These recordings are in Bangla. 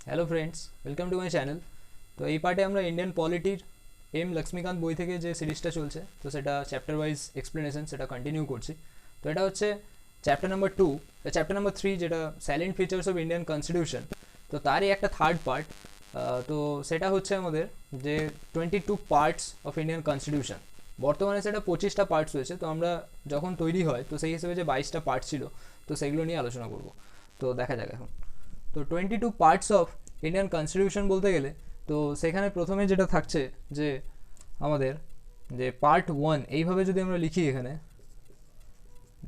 Hello friends, welcome to my channel. তো এই পার্টে আমরা ইন্ডিয়ান পলিটির এম লক্ষ্মীকান্ত বই থেকে যে সিরিজটা চলছে তো সেটা চ্যাপ্টার ওয়াইজ এক্সপ্লেনেশন সেটা কন্টিনিউ করছি। তো এটা হচ্ছে চ্যাপ্টার নাম্বার 2, চ্যাপ্টার নাম্বার 3 যেটা silent features of Indian constitution. তো তারই একটা থার্ড পার্ট। তো সেটা হচ্ছে আমাদের যে 22 পার্টস অফ ইন্ডিয়ান কনস্টিটিউশন। বর্তমানে সেটা 25টা পার্টস হয়েছে। তো আমরা যখন তৈরি হয় তো সেই হিসেবে যে 22টা পার্ট ছিল তো সেগুলো নিয়ে আলোচনা করব। তো দেখা যাক এখন। তো 22 পার্টস অফ ইন্ডিয়ান কনস্টিটিউশন বলতে গেলে তো সেখানে প্রথমে যেটা থাকছে যে আমাদের যে পার্ট 1, এইভাবে যদি আমরা লিখি এখানে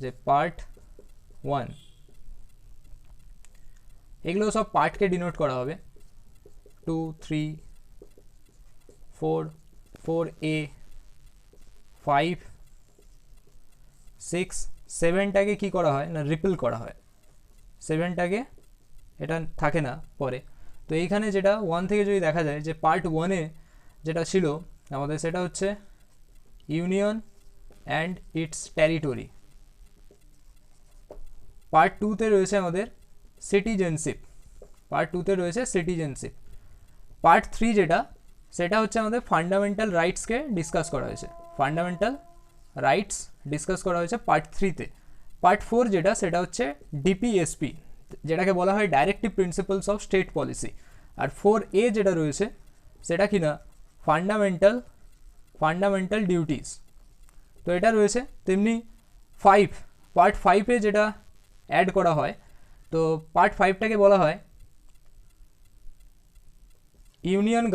যে পার্ট 1, এগুলো সব পার্টকে ডিনোট করা হবে। 2, 3, 4, 4A, 5, 6, 7টাকে কি করা হয় না রিপেল করা হয়। 7টাকে এটা থাকে না পরে। তো এইখানে যেটা 1 থেকে যদি দেখা যায় যে পার্ট 1-এ যেটা ছিল আমাদের সেটা হচ্ছে union and its territory. Part 2-তে রয়েছে আমাদের সিটিজেনশিপ। পার্ট 2-তে রয়েছে সিটিজেনশিপ। পার্ট 3 যেটা সেটা হচ্ছে আমাদের ফান্ডামেন্টাল রাইটসকে ডিসকাস করা হয়েছে। ফান্ডামেন্টাল রাইটস ডিসকাস করা হয়েছে পার্ট 3-তে। পার্ট 4 যেটা সেটা হচ্ছে ডিপিএসপি, যেটাকে বলা হয় directive principles of state policy. আর 4A যেটা রয়েছে সেটা কি না ফান্ডামেন্টাল ডিউটিস। তো এটা রয়েছে। তেমনি পার্ট 5-এ যেটা অ্যাড করা হয় তো পার্ট 5টাকে বলা হয় ইউনিয়ন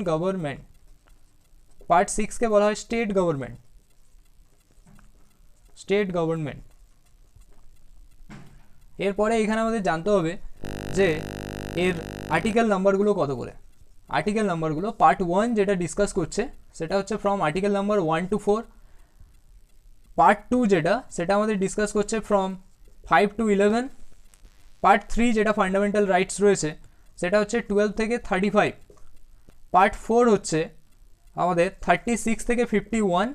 গভর্নমেন্ট। পার্ট 6কে বলা হয় স্টেট গভর্নমেন্ট। এরপরে এখানে আমাদের জানতে হবে যে এর আর্টিকেল নাম্বারগুলো কত করে। আর্টিকেল নাম্বারগুলো পার্ট 1 যেটা ডিসকাস করছে সেটা হচ্ছে from article number 1 to 4। Part 2 যেটা সেটা আমাদের ডিসকাস করছে ফ্রম 5 to 11। পার্ট 3 যেটা ফান্ডামেন্টাল রাইটস রয়েছে সেটা হচ্ছে 12 থেকে 35। পার্ট 4 হচ্ছে আমাদের 36 থেকে 51,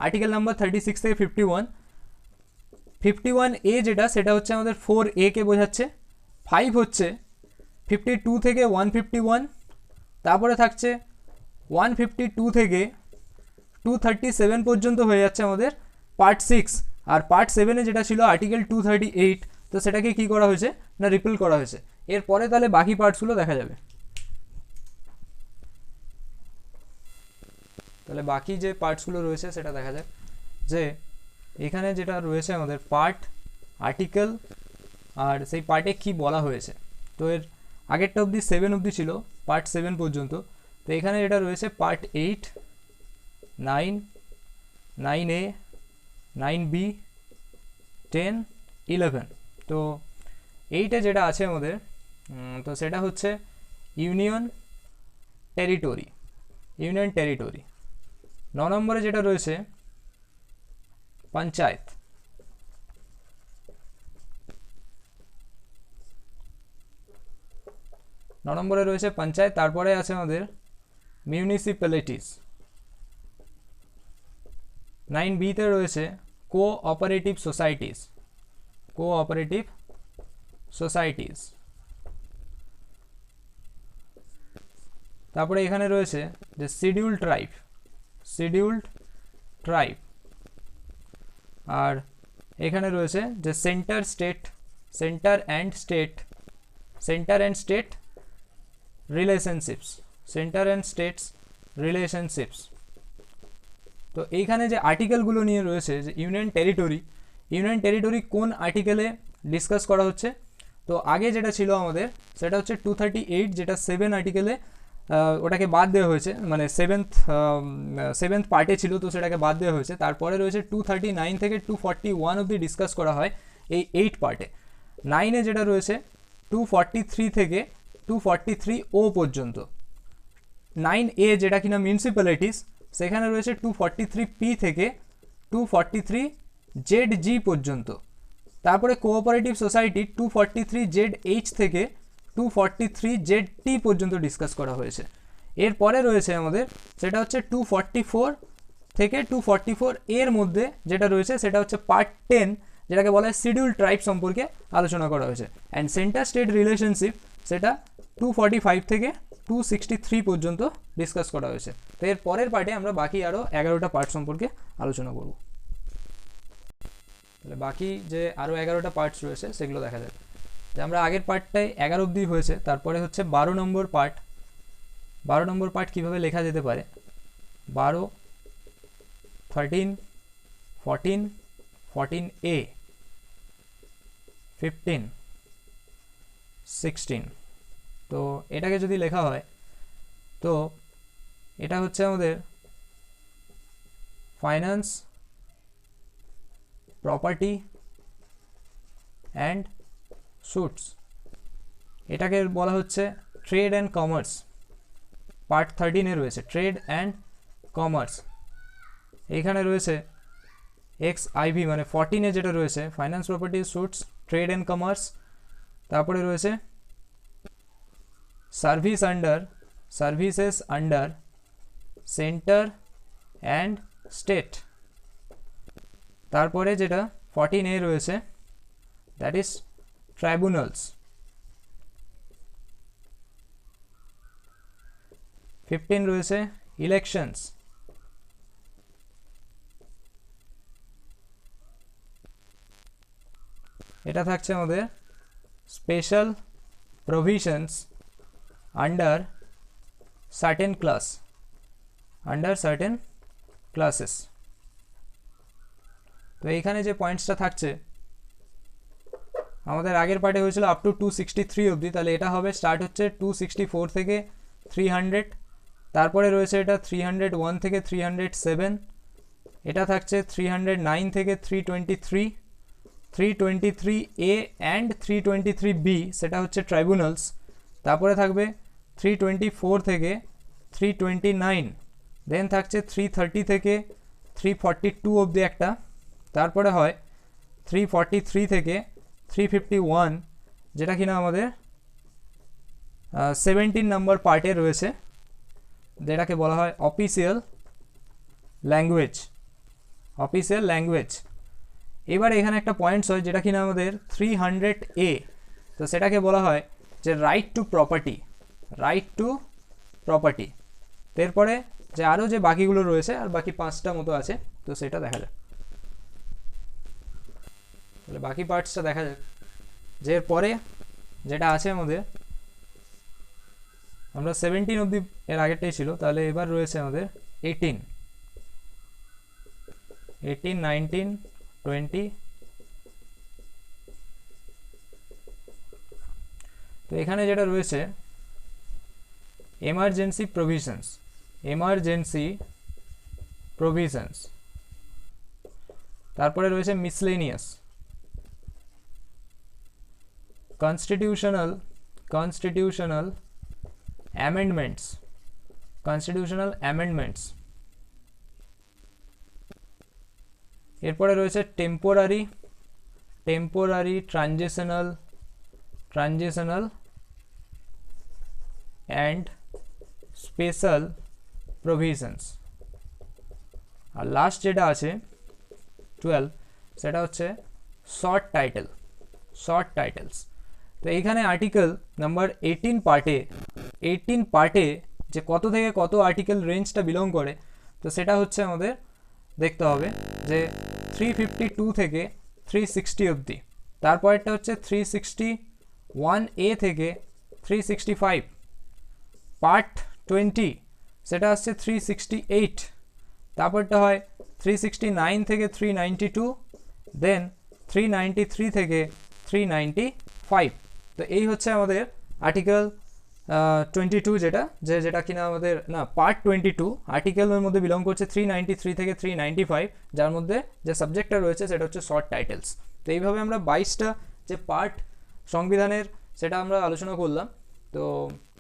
আর্টিকেল নাম্বার 36 থেকে 51। 51A যেটা সেটা হচ্ছে আমাদের 4A কে বোঝাচ্ছে। 5 হচ্ছে 52 থেকে 151। তারপরে থাকছে 152 থেকে 237 পর্যন্ত হয়ে যাচ্ছে আমাদের পার্ট 6। আর পার্ট 7-এ যেটা ছিল আর্টিকেল 238 তো সেটাকে কি করা হয়েছে না রিপেল করা হয়েছে। এরপরে তাহলে বাকি পার্টসগুলো দেখা যাবে। তাহলে বাকি যে পার্টসগুলো রয়েছে সেটা দেখা যাক। যে এখানে যেটা রয়েছে আমাদের পার্ট, আর্টিকেল আর সেই পার্টে কি বলা হয়েছে। তো এর আগেরটা অবধি 7 অবধি ছিল, পার্ট 7 পর্যন্ত। তো এখানে যেটা রয়েছে পার্ট 8, 9, 9A, 9B, 10, 11। তো 8-এ যেটা আছে আমাদের তো সেটা হচ্ছে ইউনিয়ন টেরিটরি। 9 নম্বরে যেটা রয়েছে পঞ্চায়েত। 9 নম্বরে রয়েছে পঞ্চায়েত। তারপরে আছে আমাদের মিউনিসিপ্যালিটিস। 9B-তে রয়েছে কোঅপারেটিভ সোসাইটিস। তারপরে এখানে রয়েছে যে শিডিউল্ড ট্রাইব। আর এখানে রয়েছে যে সেন্টার অ্যান্ড স্টেট রিলেশনশিপস। তো এইখানে যে আর্টিকেলগুলো নিয়ে রয়েছে যে ইউনিয়ন টেরিটরি কোন আর্টিকেলে ডিসকাস করা হচ্ছে। তো আগে যেটা ছিল আমাদের সেটা হচ্ছে 238, যেটা 7 আর্টিকেলে ওটাকে বাদ দেওয়া হয়েছে, মানে সেভেন্থ পার্টে ছিল তো সেটাকে বাদ দেওয়া হয়েছে। তারপরে রয়েছে 239 থেকে 241 অবধি ডিসকাস করা হয় এই 8 পার্টে। 9-এ যেটা রয়েছে 243 থেকে 243O পর্যন্ত। 9A যেটা কিনা মিউনিসিপ্যালিটিস, সেখানে রয়েছে 243P থেকে 243ZG পর্যন্ত। তারপরে কোঅপারেটিভ সোসাইটি 243ZH থেকে 243ZT পর্যন্ত ডিসকাস করা হয়েছে। এরপরে রয়েছে আমাদের সেটা হচ্ছে 244 থেকে 244 এর মধ্যে যেটা রয়েছে সেটা হচ্ছে পার্ট 10, যেটাকে বলা হয় শিডিউল ট্রাইব সম্পর্কে আলোচনা করা হয়েছে। অ্যান্ড সেন্টার স্টেট রিলেশনশিপ সেটা 245 থেকে 263 পর্যন্ত ডিসকাস করা হয়েছে। তো এর পরের পার্টে আমরা বাকি আরও 11টা পার্ট সম্পর্কে আলোচনা করব। তাহলে বাকি যে আরও 11টা পার্টস রয়েছে সেগুলো দেখা যাবে। যে আমরা আগের পার্টটায় 11 অবধি হয়েছে, তারপরে হচ্ছে 12 নম্বর পার্ট। 12 নম্বর পার্ট কীভাবে লেখা যেতে পারে, 12, 13, 14, 14A, 15, 16। তো এটাকে যদি লেখা হয় তো এটা হচ্ছে আমাদের ফাইন্যান্স, প্রপার্টি অ্যান্ড সুটস। এটাকে বলা হচ্ছে ট্রেড অ্যান্ড কমার্স। পার্ট 13-এ রয়েছে ট্রেড অ্যান্ড কমার্স। এইখানে রয়েছে XIV মানে 14-এ যেটা রয়েছে finance, property, suits, trade and commerce. তারপরে রয়েছে services under centre and state. তারপরে যেটা 14A রয়েছে দ্যাট ইজ ট্রাইব্যুনালস। 15 রয়েছে ইলেকশনস। এটা থাকছে আমাদের special provisions under certain classes. তো এইখানে যে পয়েন্টসটা থাকছে আমাদের আগের পার্টে হয়েছিল আপ টু 263 অবধি, তাহলে এটা হবে স্টার্ট হচ্ছে 264 থেকে 300। তারপরে রয়েছে এটা 301 থেকে 307। এটা থাকছে 309 থেকে 323, 323A অ্যান্ড 323B সেটা হচ্ছে ট্রাইব্যুনালস। তারপরে থাকবে 324 থেকে 329, দেন থাকছে 330 থেকে 342 অবধি একটা। তারপরে হয় 343 থেকে 351 যেটা কিনা আমাদের 17 নম্বর পার্টে রয়েছে, যেটাকে বলা হয় অফিসিয়াল ল্যাঙ্গুয়েজ। এবার এখানে একটা পয়েন্টস হয় যেটা কিনা আমাদের 300A। তো সেটাকে বলা হয় যে রাইট টু প্রপার্টি। এরপরে যে আরও যে বাকিগুলো রয়েছে আর বাকি 5টা মতো আছে, তো সেটা দেখা যায়। তাহলে বাকি পার্টসটা দেখা যাক। যে এরপরে যেটা আছে আমাদের, আমরা 17 অবধি এর আগেরটাই ছিল, তাহলে এবার রয়েছে আমাদের 18, 19, 20। তো এখানে যেটা রয়েছে এমার্জেন্সি প্রভিশনস। তারপরে রয়েছে মিসলেনিয়াস, কনস্টিটিউশনাল অ্যামেন্ডমেন্টস। এরপরে রয়েছে temporary transitional and special provisions. আর লাস্ট যেটা আছে 12 সেটা হচ্ছে শর্ট টাইটেলস। তো এইখানে আর্টিকেল নাম্বার 18 পার্টে যে কত থেকে কত আর্টিকেল রেঞ্জটা বিলং করে, তো সেটা হচ্ছে আমাদের দেখতে হবে যে 352 থেকে 360 অবধি। তারপরেরটা হচ্ছে 361A থেকে 365। পার্ট 20 সেটা হচ্ছে 368। তারপরটা হয় 369 থেকে 392, দেন 393 থেকে 395। তো এই হচ্ছে আমাদের আর্টিকেল 22 যেটা কিনা আমাদের পার্ট 22 আর্টিকেলের মধ্যে বিলং করছে 393 থেকে 395, যার মধ্যে যে সাবজেক্টটা রয়েছে সেটা হচ্ছে শর্ট টাইটেলস। তো এইভাবে আমরা 22টা যে পার্ট সংবিধানের সেটা আমরা আলোচনা করলাম। তো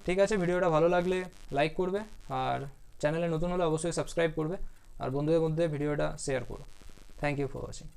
ঠিক আছে, ভিডিওটা ভালো লাগলে লাইক করবে, আর চ্যানেলে নতুন হলে অবশ্যই সাবস্ক্রাইব করবে, আর বন্ধুদের মধ্যে ভিডিওটা শেয়ার করো। Thank you for watching.